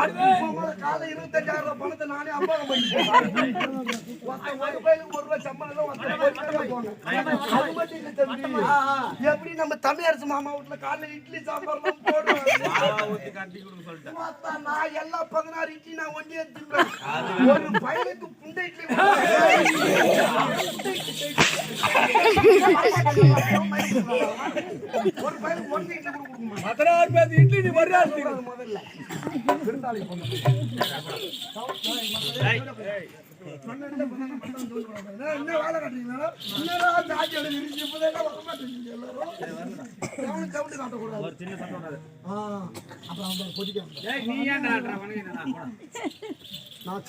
காலை 25,000 பணத்தை நானே அப்பாவை பண்ணிட்டேன். ₹1 சம்பளம் எப்படி நம்ம தமிழரசு மாமா வீட்டுல காலைல இட்லி சாம்பார் போடுவேன். நான் எல்லாம் 16 இட்லி நான் ஒண்டியே திம்பேன். ஒரு பையனுக்கு புண்டை இட்லி ஒரு பையனுக்கு 1 இட்லி கொடுக்கணும். 16 பேர் இட்லி நீ வர்றாரு முதல்ல விருந்தாளி பொண்ணு என்ன வேலை கட்டுறீங்களா? நான்